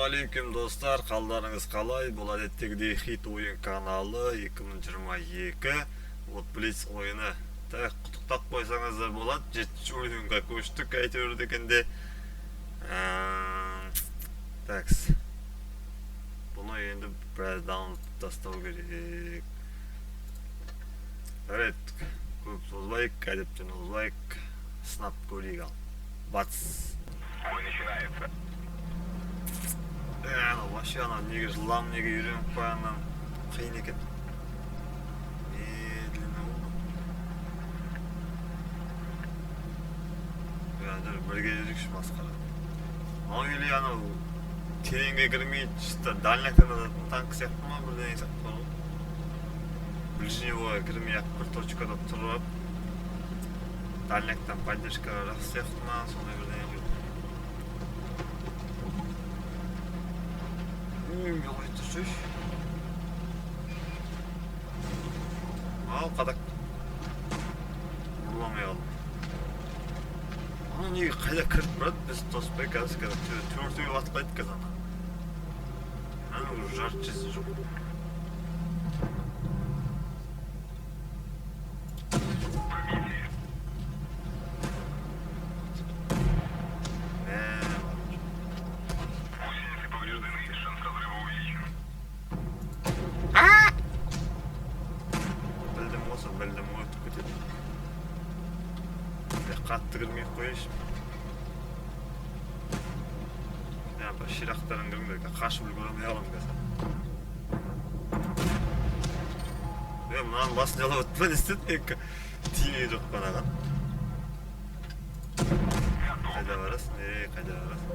Ассалаумағалейкум достар, қалдарыңыз қалай? Бұл әдеттегідей хит ойын каналы 2022. Вот Блиц ойыны. Так, құттықтап қойсаңыздар болады. 7-ші ойынға көштік әйтеуір дегенде. Такс. Бұны енді біраз даунлоад тастау керек. Жарайт, көп созбайық, әдептен озбайық. Сынап көрейік ал. Бац. Бой начинается. Вообще ана неге жылдам неге үйреніп қойғаннан қиын екен. Медленно жүр бірге жүрікші масқара. Или анау тереңге кірмейді, чисто дальняктан ататын танк сияқты ма, бірден сияқты бар ғой. Ближневойға кірмей-ақ бір точкада тұрып, дальняктан поддержкаға жақсы сияқты ма, сондай бірден қойды. Yol yetişiş. Al kadak. Vurlamayalım. Ama niye kayda kırıp bırak biz tospay kalsın kadar. Tüyörtüyü atlayıp kazana. Yani жар çizgi çok. Қатты кірмей қойшы. Бір ширақтарын кірмей, қашып үлгіремей алам кәсі. Мұнан басын жалап өтпен істеді ме? Тимей жоқ банаған. Қайда барасың? Қайда барасың?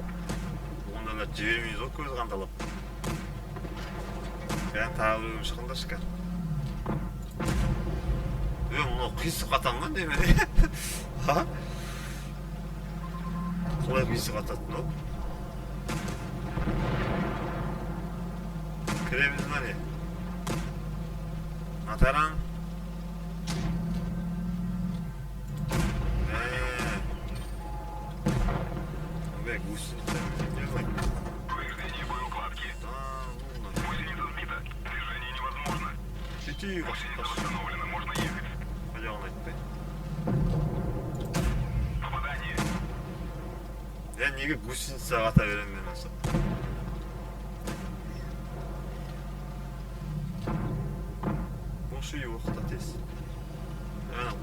Ондалар жібермейіз о көз қанталап. Бән тағы өргім шығындар шықар. Мұны қисық атам ма демеді? Ха? Қалай қисық ататын ол? Кіреміз ма не? Атаран? Бәк, гусеница не знаю. Повреждение боеукладки. Гусеница сбита. Движение невозможно. Сети Гусеница восстановлена, можно ехать. Пойдем айтпай. Попадание. Я неге гусеница ата берем мен осы. Бошы үй оқыта тез.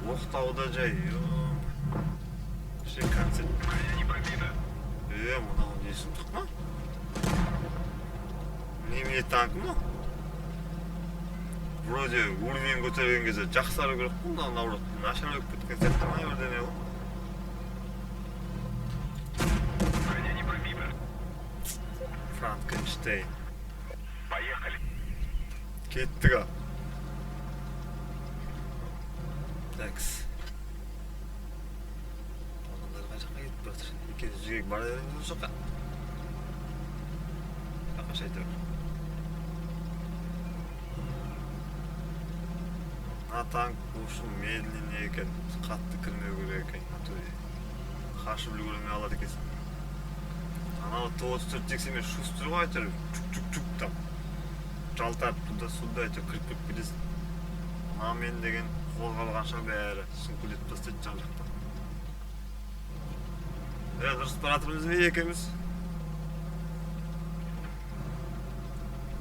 Оқтауда жай. Ще концерт. Броня не пробита. Мынау не сұмдық ма? Немене танк ма? Вроде уровень көтерген кезде жақсару керек қой, наоборот нашарлап кеткен сияқты ма бірдеңе ғой. Броня не пробита. Франкенштейн. Поехали. Кеттік а. Такс. Адамдар қай жаққа кетіп жатыр? Екеуміз жүрек бара береміз осы жаққа. Қақаш айтып. Танк ұшын медленнее екен, қатты кірмеу керек екен. Қашып үлгермей алады екенсің. Анау Т-34 шустыр ғой әйтеуір, чук-чук-чук там. Жалтарып туда-суда әйтеуір кіріп кетесің. Мен деген қолға алғанша бәрі сүңкілетіп тастайды жан жақтан. Дұрыс баратырмыз бе екеуміз?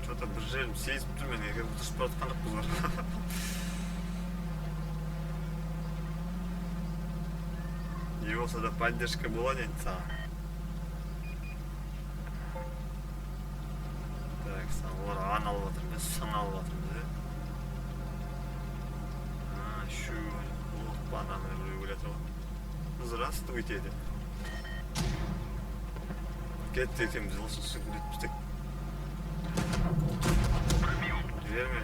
Что-то бір жерім сезіп тұр мен, екеуміз дұрыс баратқан жоқпыз бар. Не болса да поддержка болады енді саған. Так, олар ан алып жатырмыз, сын алып жатырмыз, Шу, оқ бананы біреу келе тұрған. Здравствуйте де. Кетті екенбіз, осы сүңгілетіп істек.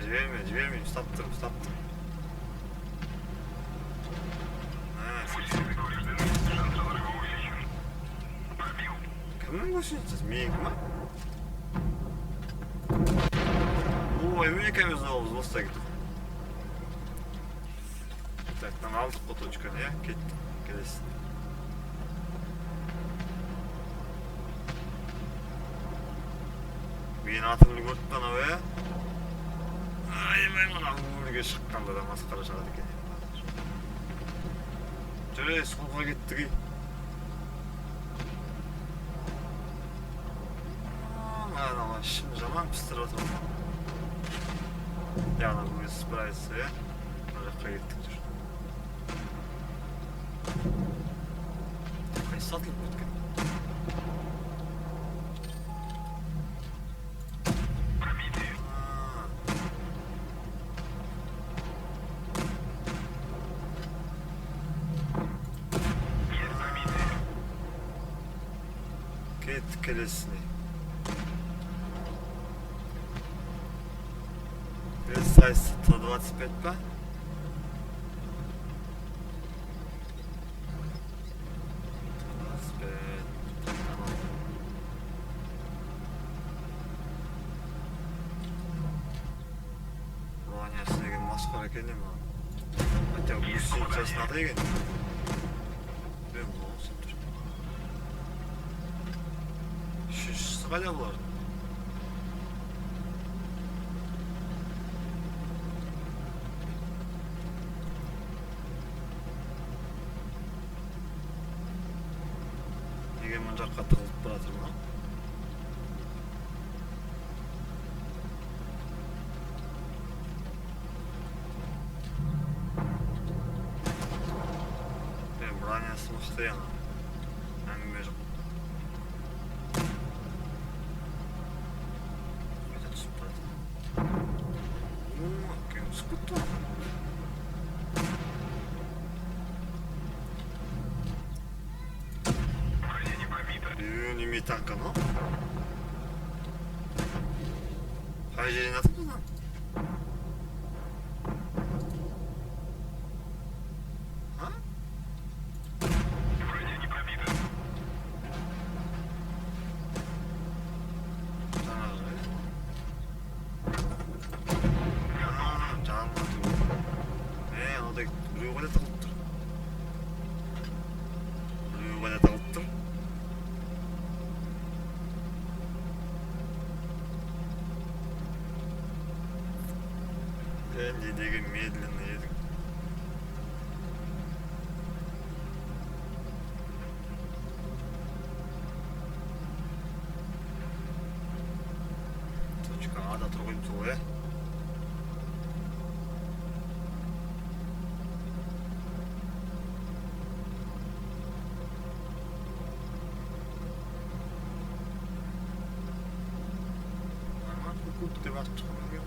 Жіберме, ұстап тұрм. Кімнің көшінесіз? Менікі ма? Ой, мен екеуміз олыз оста кетіп. Так, там алдық бұл точканы, я? Кеттік, келесін. Мен атымды көріп анау аябай мына өмірге шыққанда да масқара шығады екен. Жүре солға кеттік ей. Ана ішім жаман пістіріп отырмын. Яғни өзі справиться, мына жаққа кеттік жүр. Қайсы сатылып кеткен? Кеттік келесіне. Сайз 125 па? Ваня деген масқара екен не маған. Хотя гусеницасын ата екен. Мен бұл осып тұр. Үшіншісі қайда бұлар? Неге мұн жаққа тығылып баратыр ма? Бронясы мықты яна. Әңгіме жоқ. Қайда түсіп баратыр? Кем түсіп кетті ма? Неме танка, но? Қай жерден атып бұдан? Біреу қайда тығылып тұр? Біреу қайда тығылып тұр? Не деген медленно едік. Точка Ада тұр қойым сол, Кут деп атып шыққан екен.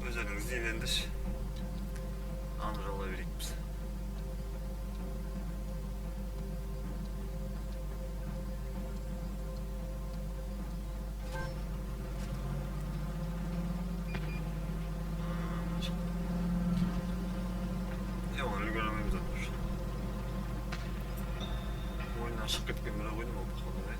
Өздерің іздеп ендіші. Аны жала берейік біз. Оны үлгеремейміз атыр. Oyundan шығып кеткен бір ойным ол бақылды.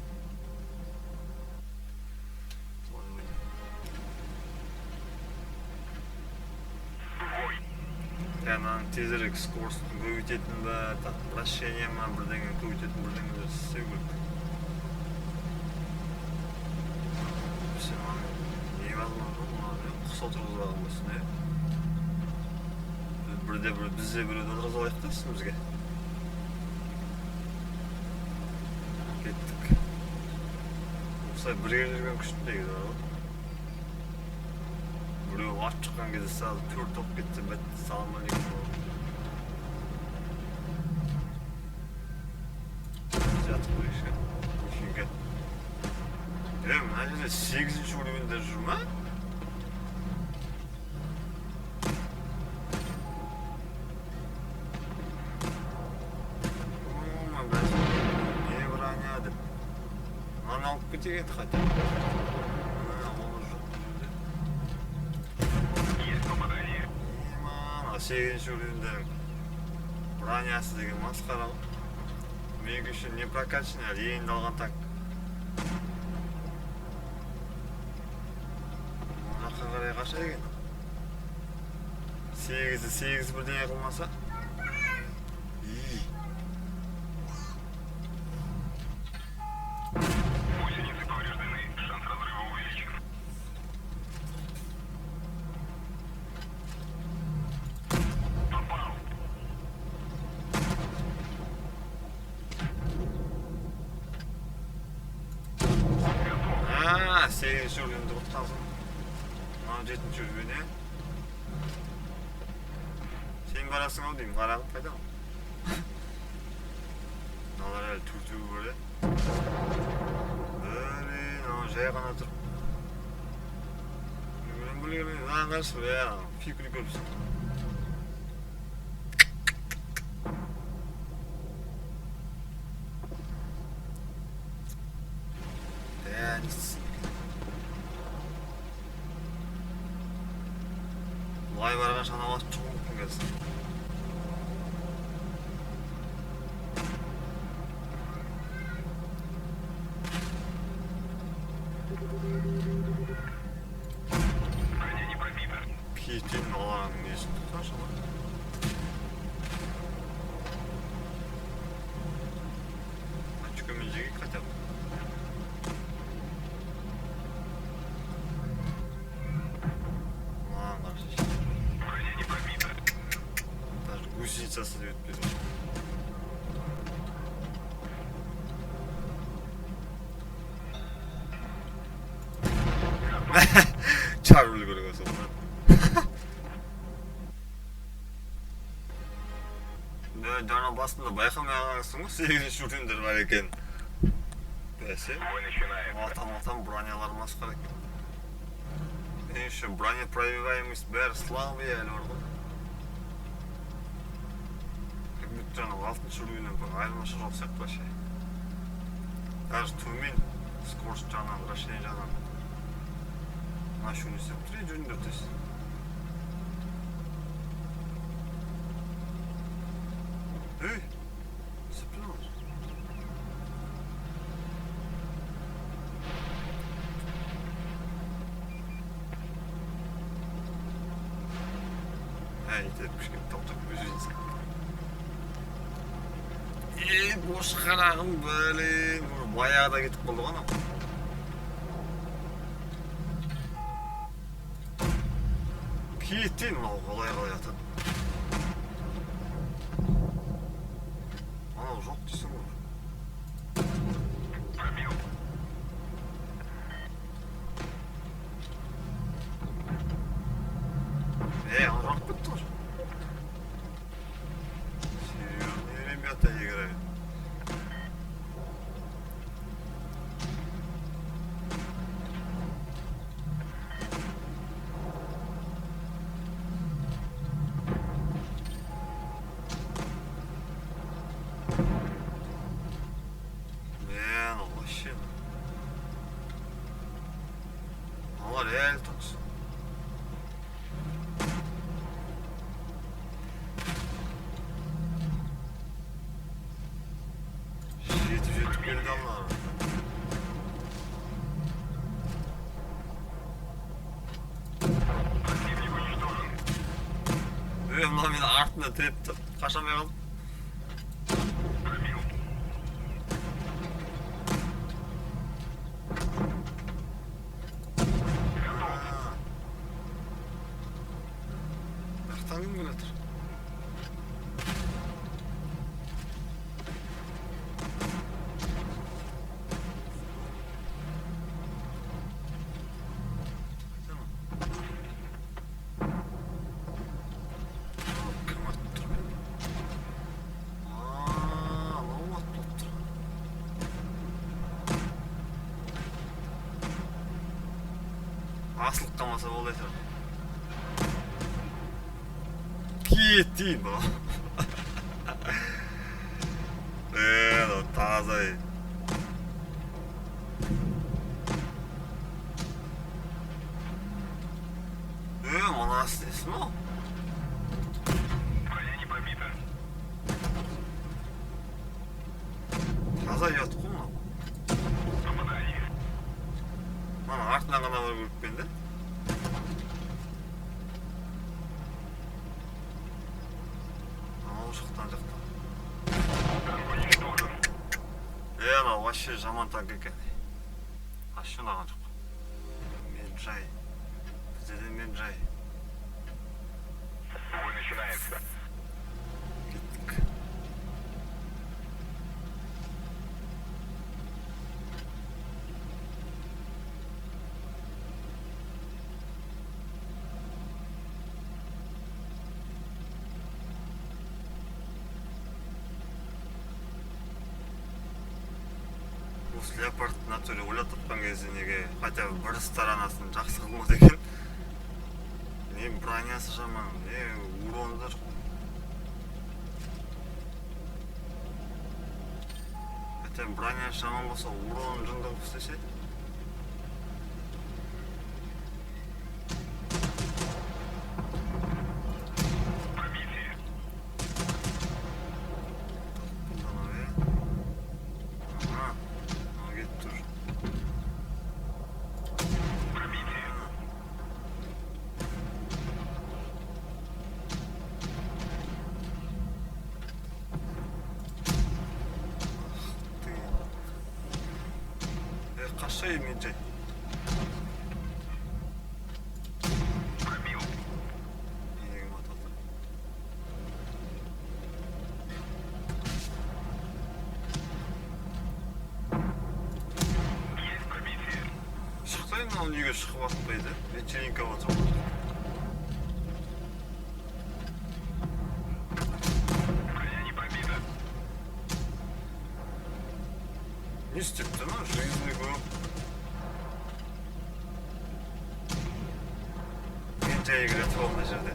Яғни тезірек скоростың көбейтетін бе, вращение ма, бірдеңе көбейтетін бірдеңелер істеу керек. Сен невозможно, мынаны құс отырғызып алған болсын, бізде біреуді отырғызып алайық та үстімізге. Кеттік. Осылай бірге жүрген күшті дейді ғой. Біреу ат шыққан кезде сразу төрт топ кетсе, бәтті салам алейкум. Жатып қойшы. Нифига. Мына жерде 8-ші уровеньде жүр ма? Алып кетеген хотя бы. Оны жоқ жүрді. Есть попадание. Мана 8-ші уровеньден бронясы деген масқара. Мен үшін не прокачанный, енді алған так. Ол жаққа қарай қаша екен. 8 бірдеңе қылмаса. 8-ci үргенді құтқансың. Мынау 7-ci үрген, е? Сен барасың ау деймін, қарағым қайда? Мыналар әлі түртуі бар, е? Блин, ана жай ғана тұр. Блин, мынаған қаршы, фикіл көпсің. Бұлай барған шанауат чоңқын келсін. Броня не пробита. Кейтен аларының несін тұташы ма? Очкомен жегек хотя бы. Маған қаршы. Броня не пробита. Даже гусеницасы да өтпеді. Чар үлгеріп өсіп. Жаңа басында байқамай қалғансың ғой, 8-ci үргендер бар екен. Бәсе? Бой начинается. Атам бронялар масқара екен. Еще бронепробиваемость бәрі слабый әлі бар ғой. Как будто жаңа 6-ci үргеннен бір айырмашылық жоқ сияқты вообще. Даже төмен скорость жағынан, вращение жағынан. Нашу не істеп тұр, жүріңдер тез. Ей, сыппен алыр. Етіп кішкене тоқтап өзіңіз. Бош қарағым, блин, баяғыда кетіп қалды ғой анау. Кетейін, мынау қалай атады. Анау жоқ дейсің ғой. Пробил. Анау жоқ бітті ғой. Серьезные ребята играют. Вообще. Ama real toks. Жетіп келді алар. Противник уничтожен. Мына мені артына тіреп тұр. Қашамай қалдым. Пробил. Жақтан кім келе жатыр? Кім атып тұр? Анау атып тұр. Асылып қалмаса болды әйтеуір. Кетейін бұл. Таза. Мына істесін ол. Броня не пробита. Таза ұят қой мынау. Попадание. Мана артынан ғана барып көріп пе енді? Анау жақтан. Танк уничтожен. Анау вообще жаман танк екен. Вообще ұнаған жоқ. Мен жай. Бізде мен жай. Бой начинается. Кеттік. осы леопард натуре ойлап тапқан кезде неге хотя бы бір сторонасын жақсы қылмады екен. Не бронясы жаман, не уроны да жоқ. Хотя бронясы жаман болса уроны жынды қылып істесе. Қашай мен жай. Пробил. Енегім аталды. Есть пробитие. Шықсайын ол үйге шығып атпайды. Вечеринка болса. Броня не пробита. Не істепті ма? Жизни көп. Мен жай кіретіп ол мына жерде.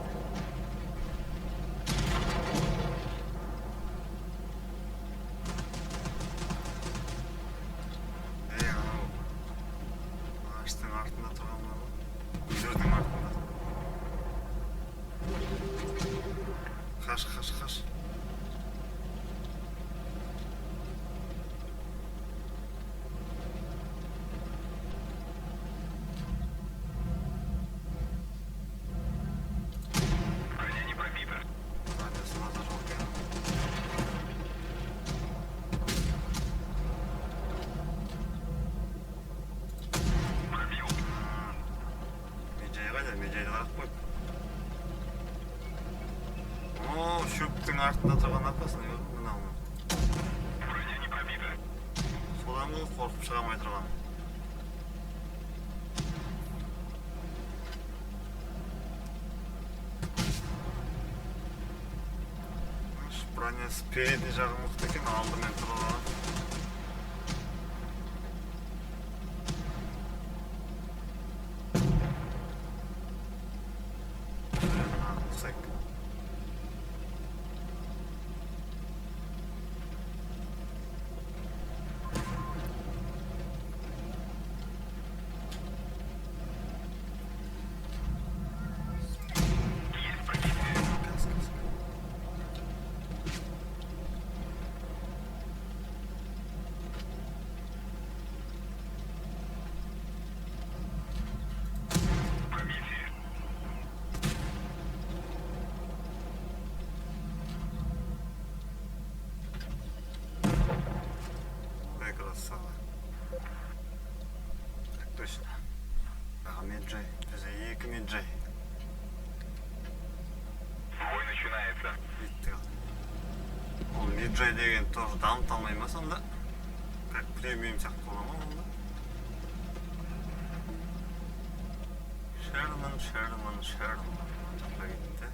Анау ағаштың артында тұрған ба? Үйлердің артында. Қаш. Броня не пробита. Бронесына да жоқ екен. Пробил. Меджай қайда? Меджайды қарап қойып. О, шөптің артында тұрған апасын көрдің мынау. Броня не пробита. Содан ғой қорқып шыға алмай тұрған. Бронясы передний жағы мықты екен, алдымен тұрған. Ұқсайық. Есть пробитие. Кәс. Пробитие. Ой, красава. Так точно. Ага, меджай. Бізде екі меджай. Бой начинается. Биттік ал. Ол меджай деген тоже дамыталмай ма сонда? Как премиум сияқты бола ма онда? Шерман. Жан жаққа кетті.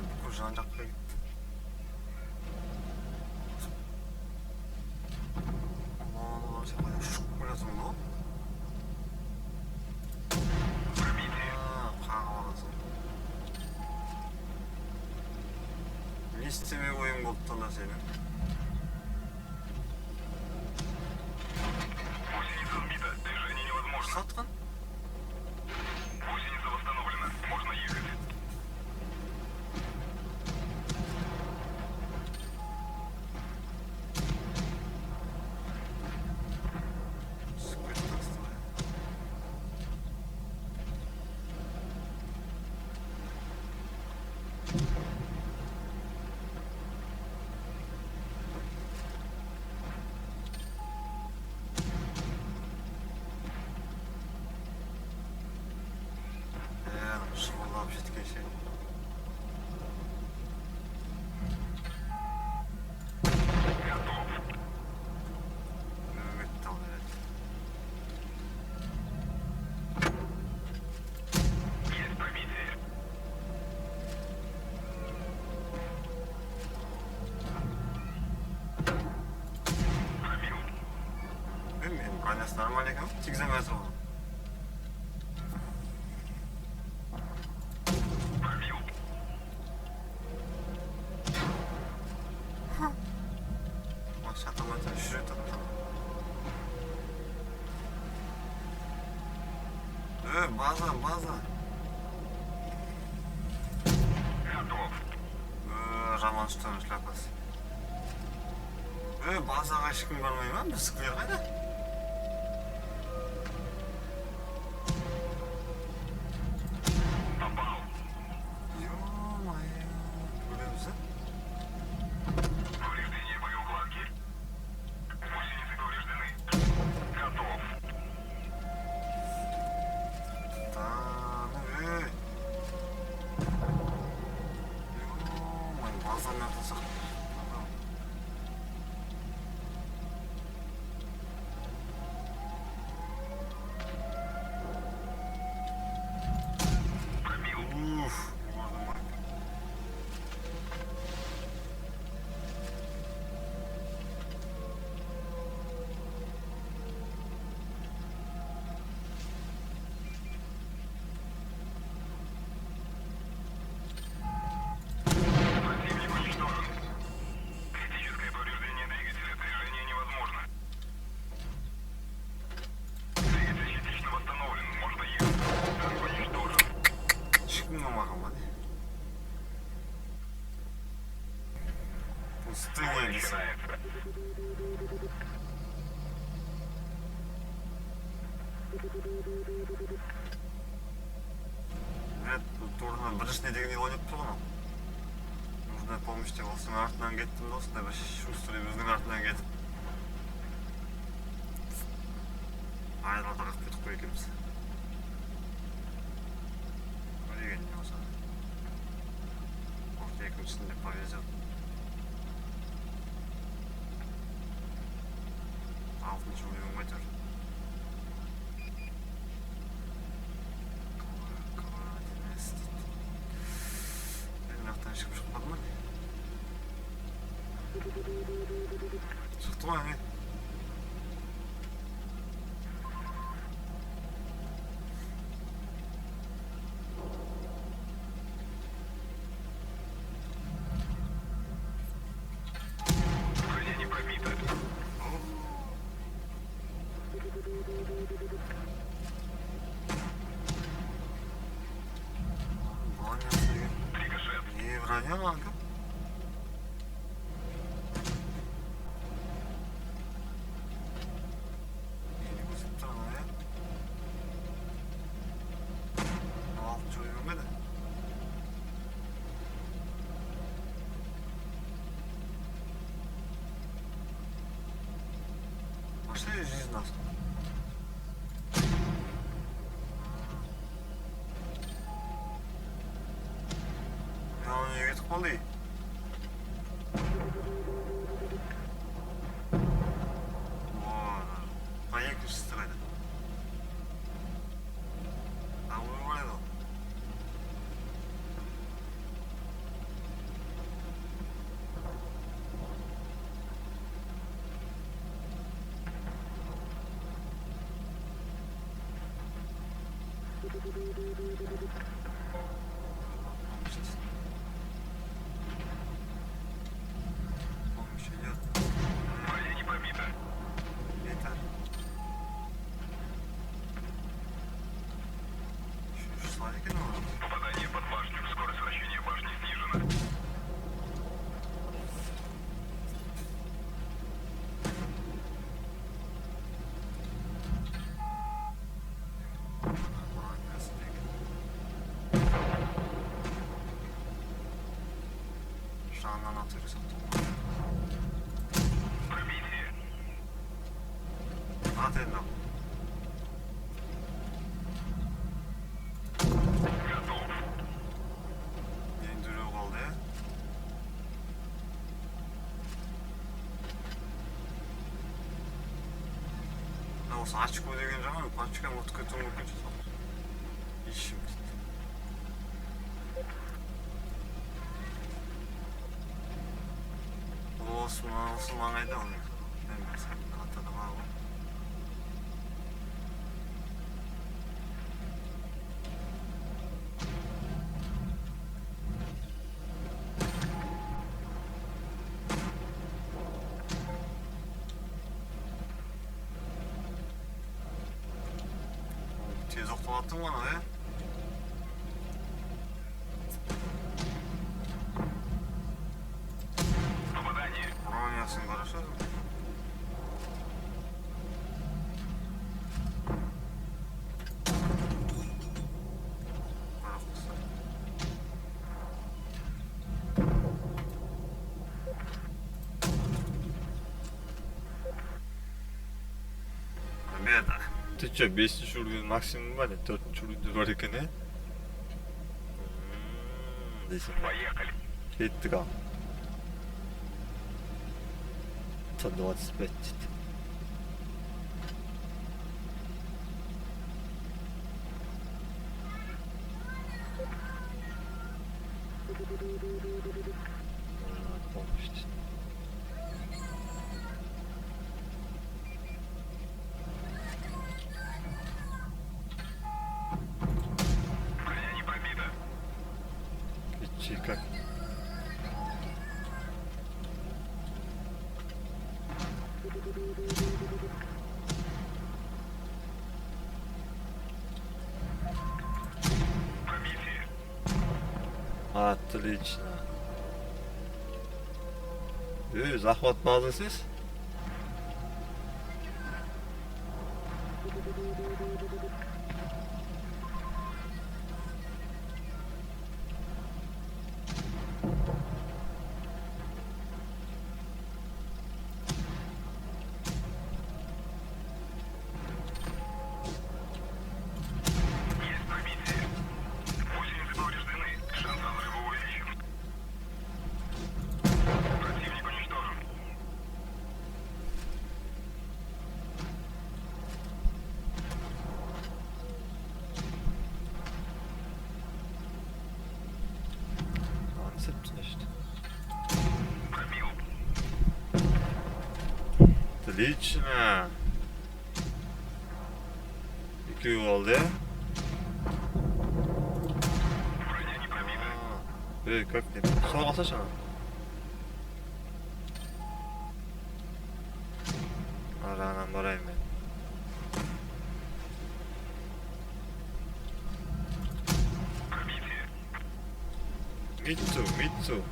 Бүкіл жан жаққа кетті. Оны сен қайда ұшып келесің ба? Пробитие. Қағып аласың. Не істемек ойың болды сонда сенің? Гусеница сбита. Движение невозможно. Сатқан? Гусеница восстановлена. Можно ехать. Шымылдап жеткенше. Готов. Үмітті ал береді. Есть пробитие. Пробил. Бронясы нормальный екен, тигіземей жатыр ғой. Пробил. Шатамай жүреді аттан. База. Готов. Жаман ұштан шляпасы. Базаға ешкім бармай ма? Біздікілер қайда? Попал. Ё-моё. Өлеміз, Повреждение боеукладки. Гусеницы повреждены. Готов. Да, ну Ё-моё, базаны атасақ. Пробил. Уф, можно мать. Противник уничтожен. Критическое повреждение двигателя. Движение невозможно. Двигатель частично восстановлен. Можно ехать. Танк уничтожен. Ешкім болмаған ба? Пустыня десең. Начинается. Турна біріншіне деген иланып тұр ғой. Нужна помощь деп осының артынан кеттім да, осындай бір шустрый біздің артынан кетіп. Айдалада қақып кетіп қой екенбіз. Көреген не болса. Орта екіншісінде повезет. Алтыншы ойын қайтар. Шығып шықпады ма? Шықты ғой, әне. Броня не пробита. Бронясы деген. Рикошет. Не броня ма, кім? Нені көрсетіп тұр ана, иә? Алтыншы ой көрмеді? Машина жизнь нас. Я оны үйретіп қалды. Екіншісі қайда? Ой қайда ол? Помощь идет. Броня не пробита. Это. Еще шла екен ғой. Попадание под башню. Скорость вращения башни снижена. Бронясы деген. Жанынан атыры сақтың. Пробитие. Ат енді. Готов. Енді үреу қалды, иә? Осы очко деген жаман, очкаң ұтып кетуі мүмкін шығар. Ишім дейді. Осы маңайда оның. Мен сәл атады ма ғой. Tez oqtalattın bana ya. Попадание. Бронясын хорошо. Беда. Ты чё, 5 уровень максимум var ya, 4 urucu var ekan ya? Deysin. Поехали. Kettik al. 125 ciddi. Olmuş işte. Броня не пробита. Hiç как. Пробитие. Отлично. Захват базы здесь? Есть пробитие. Гусеницы повреждены. Шанс разрыва увеличен. Противник уничтожен. Antisepsin işte. Пробил. Отлично. İki oldu ya. Броня не пробита. Как не? Sol alsa sana. Aranam barayım ben. Пробитие. Митсу.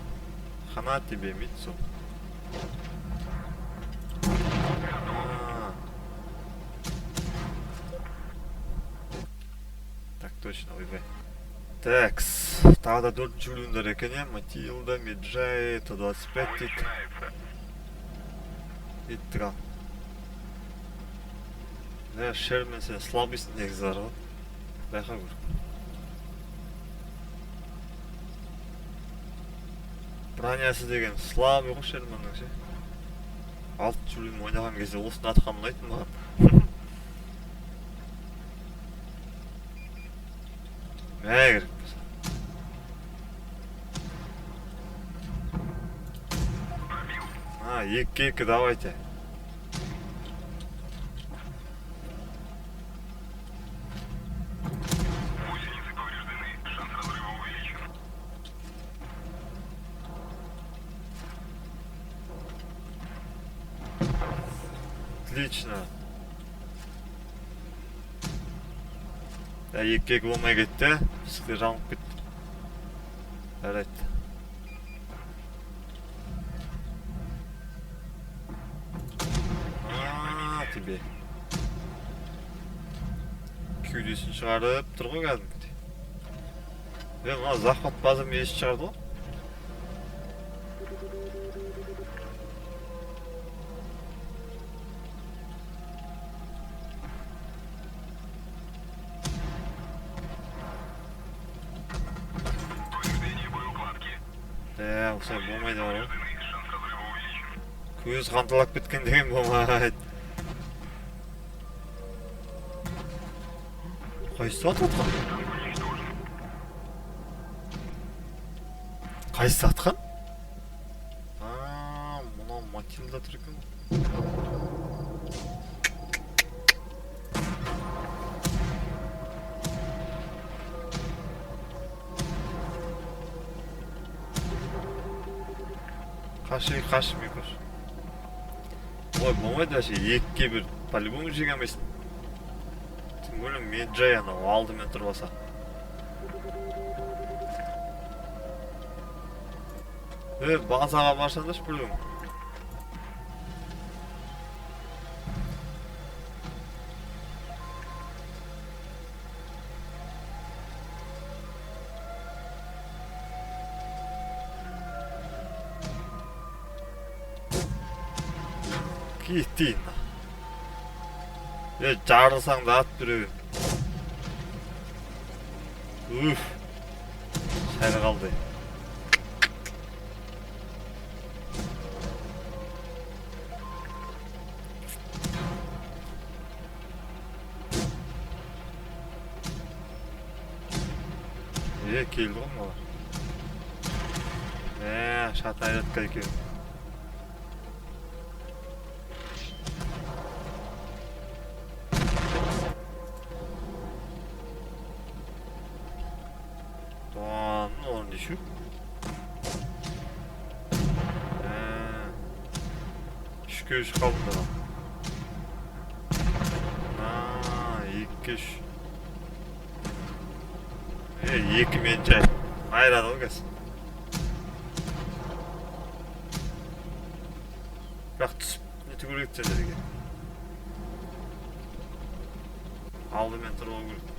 Хана тебе, Митсу. Так точно, выбай. Такс. Тағы да 4 жүліндер екен я. Матилда, Меджай, 125 Бой дейді. начинается. Кеттік ал. Да, Шермен сен слабыйсың негізі бар ғой. Байқа көр. Бронясы деген слабый ғой Шерменнің ше. 6 жүлін ойнаған кезде осыны атқан ұнайтын маған. Мәй керек болса. Пробил. 2-2 давайте. Гусеницы повреждены. Шанс разрыва увеличен. Отлично. Ja, 2-2 болмай кетті. Сықы жанып кетті. Жарайды. Тебе. Кеудесін шығарып тұр ғой кәдімгідей. Мына захват базам есі шығарды ғой. Повреждение боеукладки. Осылай болмайды бар ғой. Повреждены. Шанс разрыва увеличен. Көз қанталап кеткен деген болмайды. Қайсы атқан? Танк уничтожен. Қайсы атқан? Мынау Матилда тұр екен ғой. Қашы мекош. Ой, болмайды вообще, екіге бір по-любому жеге алмайсың. Бөлім мен жай анау алдымен тұрып алса. Базаға барсаңдаршы бөлім. Кетейін. Жарылсаң да ат біреуін. Сәл қалды. Келді ғой мала. Шатайыр атқа екен. Doğanın orada şu. Şu köş kaldı da. İki üç. Екі мен жай. Айрады ғой кәсіп. Бірақ түсіп, не түгірек сендерге. Алдымен тұрып алу керек.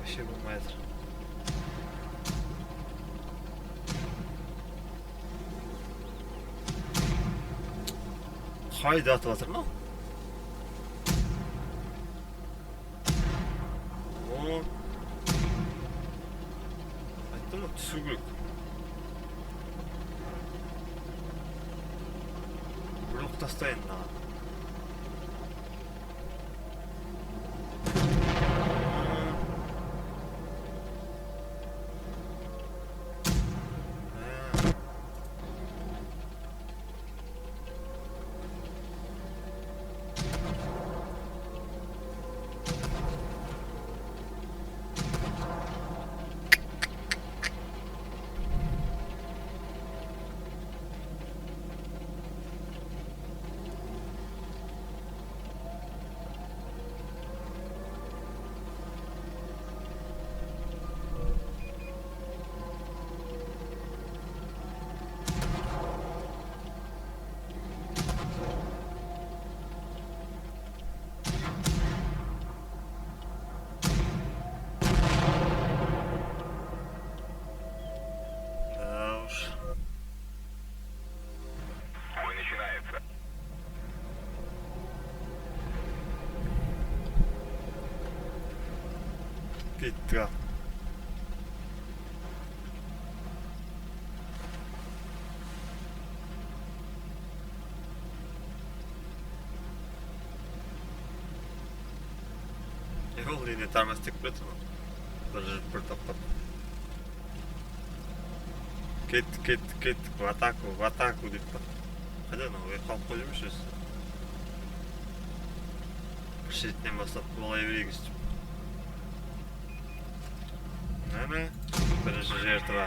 Вообще болмайды. Қайда атып жатыр мынау? Айттым ғой, түсу керек. Блок тастайын мынаған. Кетті. Ол дене тормоз тек біледі ма? Бір жүріп бір тоқтап. Кеттік, в атаку деп па. Қайда анау, қалып қойып жүрмеш өзі. Бір шетінен бастап болай берейік істеп. Әне, бірінші жертіға.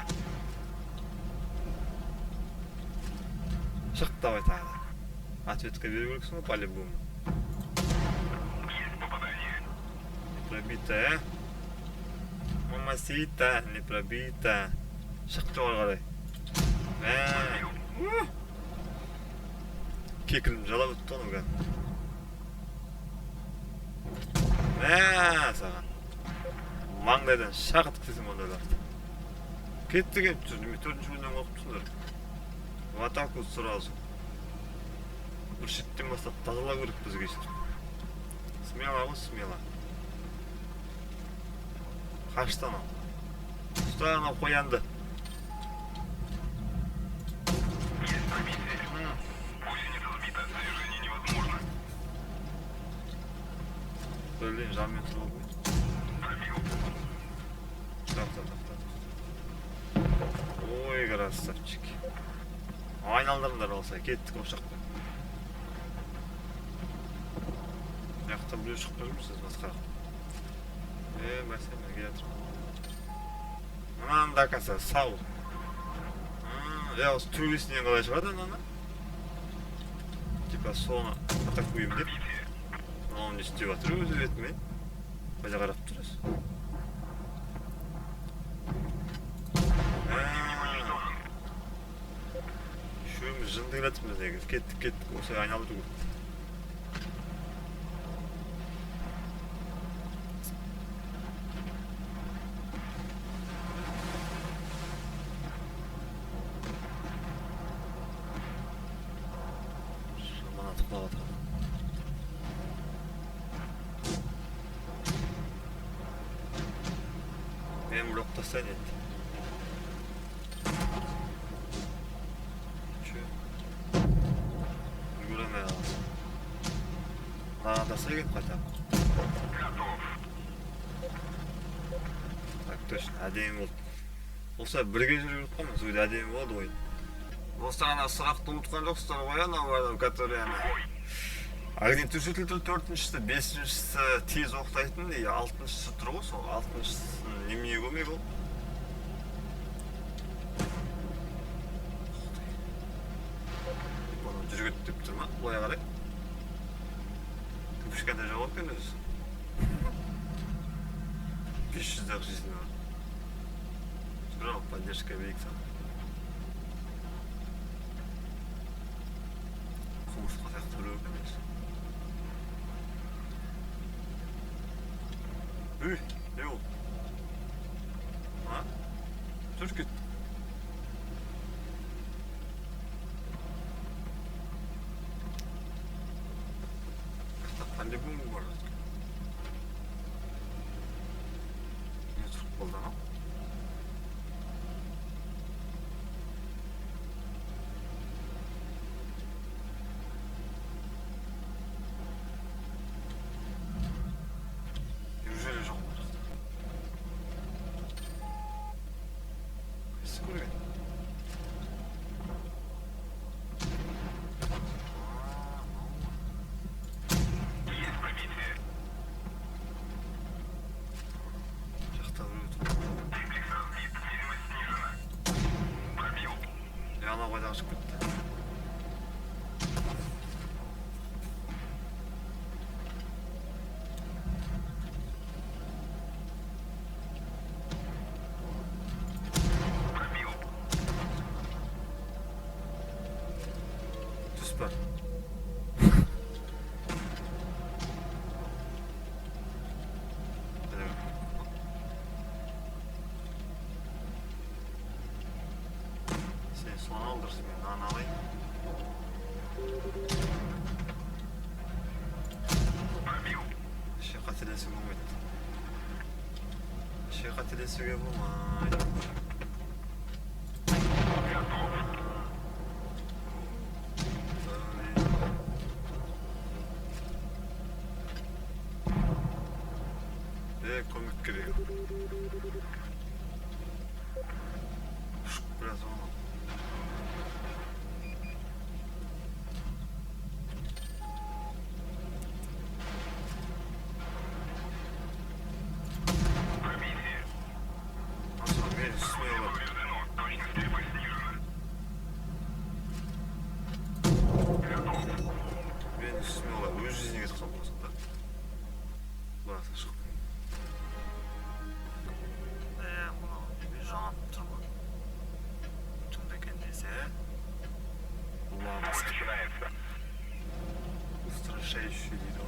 Шық давай тағы да. Ответка беру керексің ғой, по-любому. Пробитая. Мамасита, не пробита. Шық жоғары қарай. Кекілім жалап өтті оны бұған. Саған. Маңдайдан шағыт десем ондайларды. Кетті кеп жүр, неме 4-ші бөлімнен оқып тұрсыңдар. В атаку сразу. Бір шеттен бастап тазалау керек бізге кешір. Смело ғой, смело. Қашты анау. Ұста анау қоянды. Блин, жанмен тұрып алып. Так. Ой, красавчики. Айналдырыңдар болса, кеттік осы жаққа. Яқта біреу шығып бара жүрсіз басқа. Мәселе келе жатыр. Мынанда каса сау. Осы түргесінен қалай шығады ананы? Типа соны атакуем деп. Оны не істеп жатыр өзі бетімен. Қайда қарап тұрасыз? Шөміз жынды келатырмыз негізі. Кеттік. Осылай айналдыру керек. Мен блок тастайын етті. Үлгіреме қаласың. Маған тастай кеп қайта. Так, точно, әдемі болды. Осылай бірге жүріп жатқан мен, сөйде әдемі болды ойын. Осы ана сұрақты ұмытқан жоқсыздар ғой, анау, который Ағден түршетілді 4-шісі, 5-шісі тез оқытайтын, 6-шісі тұр ғой, сол 6-шісін немене көмек ол? Оны жүргет деп тұр ма? Бұлай қарай. Кішкентай жауап екен өзі. 500-дағы жизнь бар. Бірақ поддержка бейік сан. Құмырсқа сияқты біреу екен өзі. Ne oldu? Ha? Türk et. Pandemi mi var artık? Ne Türk oldu ha? Ана қайда ашып кетті. Түс бар. Соны алдырсың, мен нан алайын. Ше қателесуге болмайды. Ше қателесуге болмайды. Көмек керек. Biraz onu. Устрашающий видео.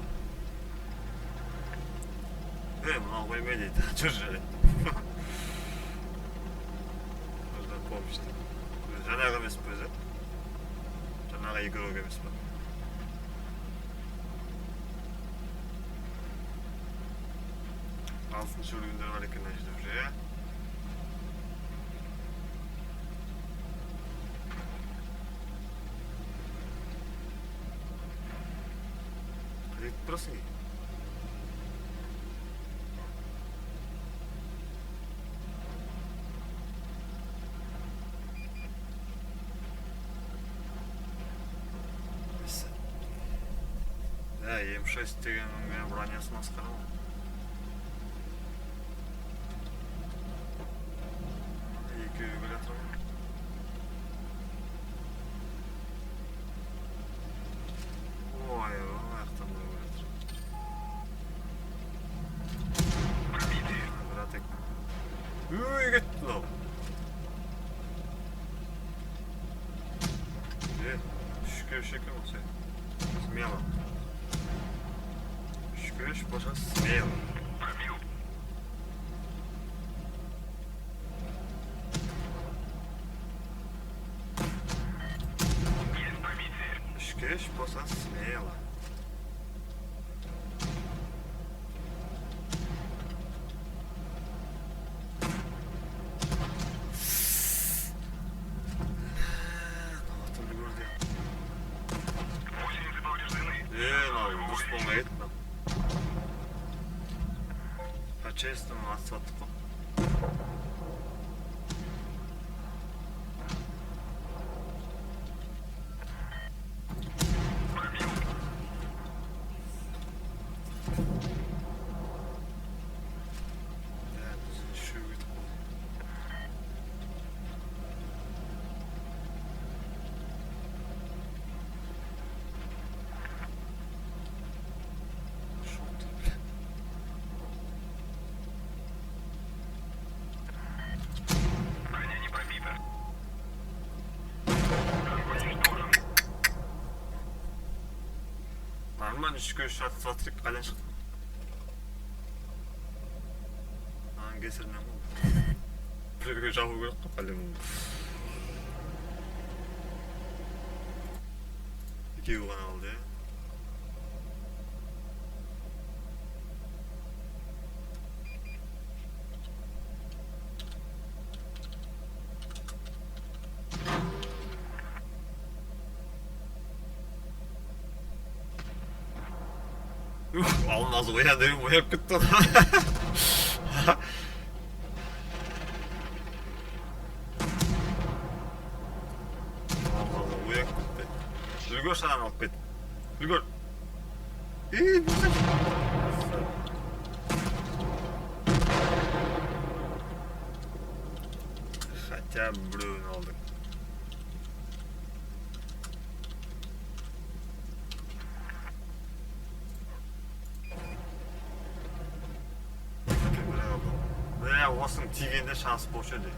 мынау қоймай дейді жүр жарайды помощь жаңағы емес пе өзі жаңағы игрок емес пе алтыншы өлгендер бар екен мына жерде уже иә қайда кетіп тұрасың ей М6 деген мен бронясын асқарамын екеуі келе жатыр ғой ой аяқтан бері келе жатыр братик өй кетті мынау үшкеш екен осы смело үшкеш болса смело Üçkeş bolsa smelo. Дұрыс болмай кетті мынау. По-честному атсаттық қой. Нормально үшкеш атып қайдан шықты? Маған кесірінен ғой. Біреуге жабу керек қой пәлем. Екеуі ғана алды, иә? Алмаз оян деп ояп кетті. Алмаз ояп кетті. Үлгөр шанан алып кет. Үлгөр. Бүйтіп. Хотя біреуін алдық. Осының тигенде шанс болшы еді.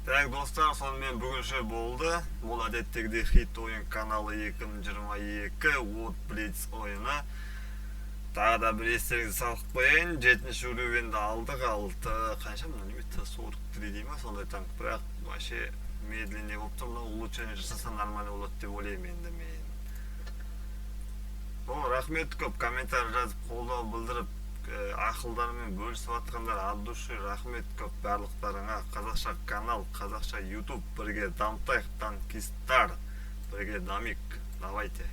Так, достар, сонымен бүгінше болды. Бұл әдеттегідей хит ойын каналы 2022 от Blitz ойыны. Тағы да бір естеріңізді салып қояйын. 7-ші уровенді алдық, қанша мына неметті 43 дей ма сондай танк, бірақ вообще медленнее болып тұр, улучшение жасаса нормально болады деп ойлаймын енді мен. Рахмет көп, комментарий жазып, қолдау білдіріп, ақылдарымен бөлісіп атқандар от души рахмет көп барлықтарыңа. Қазақша канал, қазақша YouTube бірге дамытайық, танкистар бірге дамик. Давайте.